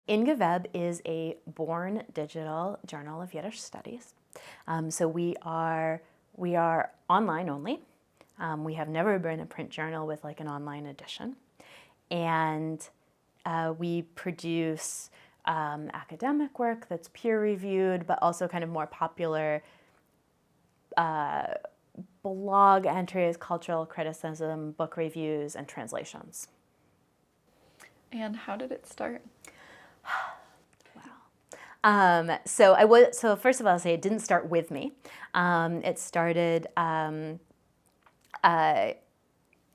In geveb is a born digital journal of Yiddish studies. So we are online only. We have never been a print journal with like an online edition. And we produce academic work that's peer-reviewed, but also kind of more popular blog entries, cultural criticism, book reviews, and translations. And how did it start? So first of all, I'll say it didn't start with me. It started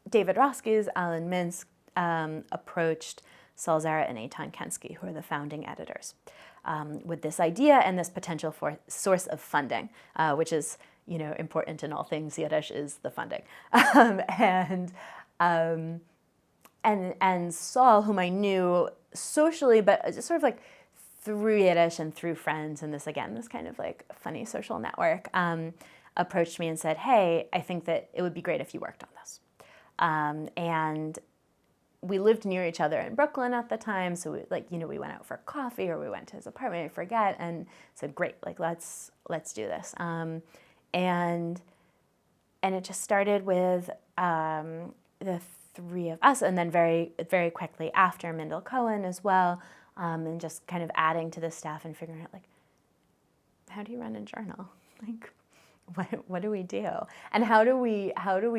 David Roski's, Alan Minsk approached Ellen Zarrow and Eitan Kensky, who are the founding editors, with this idea and this potential for source of funding, which is important in all things Yiddish, is the funding. And Saul, whom I knew socially, but just sort of like through Yiddish and through friends, and this kind of like funny social network, approached me and said, hey, I think that it would be great if you worked on this. And we lived near each other in Brooklyn at the time, so we went out for coffee or we went to his apartment, I forget, and said, great, let's do this. And it just started with the three of us, and then very, very quickly after Mindel Cohen as well, and just kind of adding to the staff and figuring out how do you run a journal? What do we do? And how do we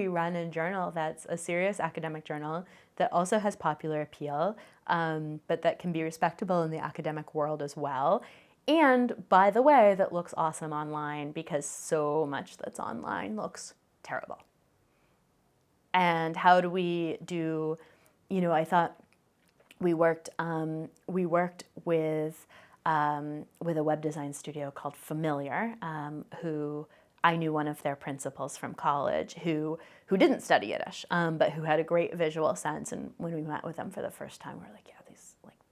run a journal that's a serious academic journal that also has popular appeal, but that can be respectable in the academic world as well? And by the way, that looks awesome online, because so much that's online looks terrible. And how do we do, I thought we worked with a web design studio called Familiar, who I knew one of their principals from college who didn't study Yiddish, but who had a great visual sense. And when we met with them for the first time, we were like, yeah,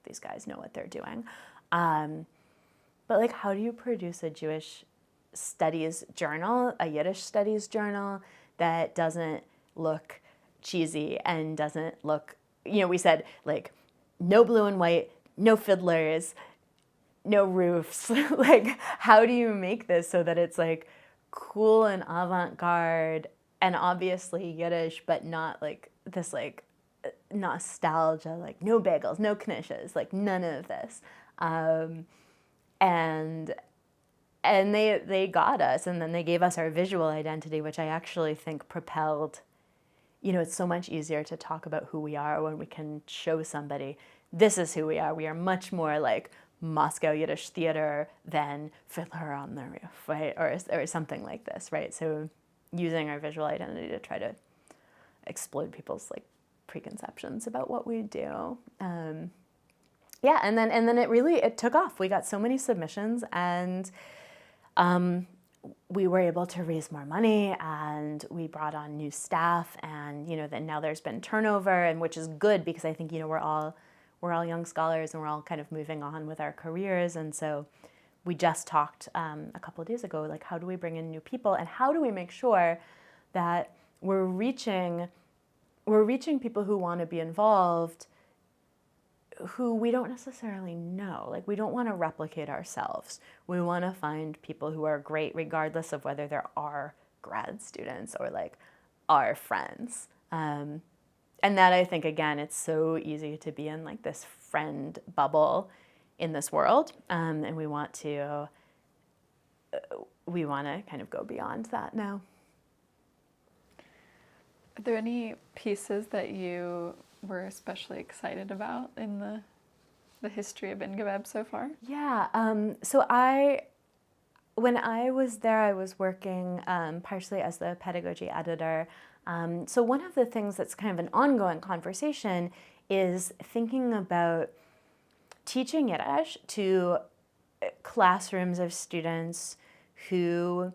these guys know what they're doing. But how do you produce a Jewish studies journal, a Yiddish studies journal that doesn't look cheesy and doesn't look, we said no blue and white, no fiddlers, no roofs. How do you make this so that it's cool and avant-garde and obviously Yiddish, but not this nostalgia, no bagels, no knishes, none of this. And they got us, and then they gave us our visual identity, which I actually think propelled, it's so much easier to talk about who we are when we can show somebody, this is who we are. We are much more like Moscow Yiddish theater than Fiddler on the Roof, right? Or something like this, right? So using our visual identity to try to explode people's preconceptions about what we do. Yeah, and then it took off. We got so many submissions, and we were able to raise more money, and we brought on new staff, and then now there's been turnover, and which is good, because I think we're all young scholars, and we're all kind of moving on with our careers. And so we just talked a couple of days ago, how do we bring in new people, and how do we make sure that we're reaching people who want to be involved, who we don't necessarily know. We don't want to replicate ourselves. We want to find people who are great, regardless of whether they're our grad students or our friends. And that, I think, again, it's so easy to be in this friend bubble in this world, and we want to kind of go beyond that now. Are there any pieces that you were especially excited about in the history of geveb so far? Yeah, so when I was there, I was working partially as the pedagogy editor. So one of the things that's kind of an ongoing conversation is thinking about teaching Yiddish to classrooms of students whose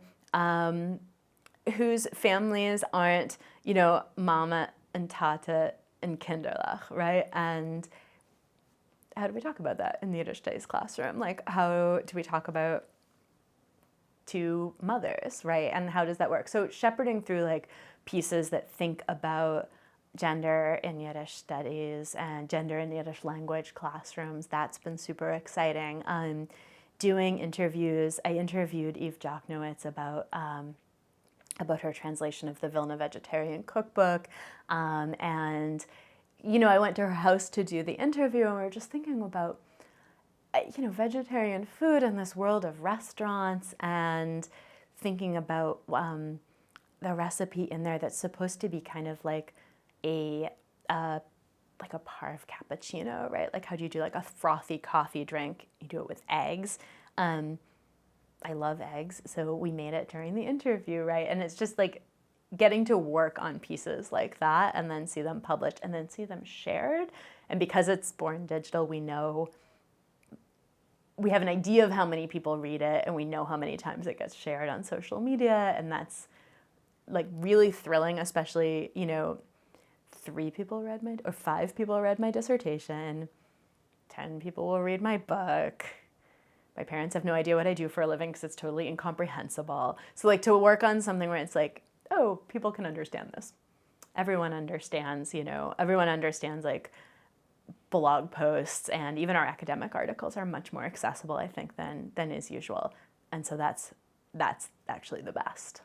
families aren't, Mama and Tata and Kinderlach, right? And how do we talk about that in the Yiddish studies classroom? How do we talk about two mothers, right? And how does that work? So shepherding through pieces that think about gender in Yiddish studies and gender in Yiddish language classrooms. That's been super exciting. Doing interviews, I interviewed Eve Joknowitz about her translation of the Vilna Vegetarian Cookbook, and I went to her house to do the interview, and we were just thinking about vegetarian food in this world of restaurants, and thinking about the recipe in there that's supposed to be kind of like a parve cappuccino, right? Like, how do you do like a frothy coffee drink? You do it with eggs. I love eggs, so we made it during the interview, right? And it's just like getting to work on pieces like that and then see them published and then see them shared. And because it's born digital, we have an idea of how many people read it, and we know how many times it gets shared on social media, and that's like really thrilling, especially, 5 people read my dissertation, 10 people will read my book. My parents have no idea what I do for a living because it's totally incomprehensible. So like to work on something where it's like, oh, people can understand this. Everyone understands, like blog posts, and even our academic articles are much more accessible, I think, than is usual. And so that's actually the best.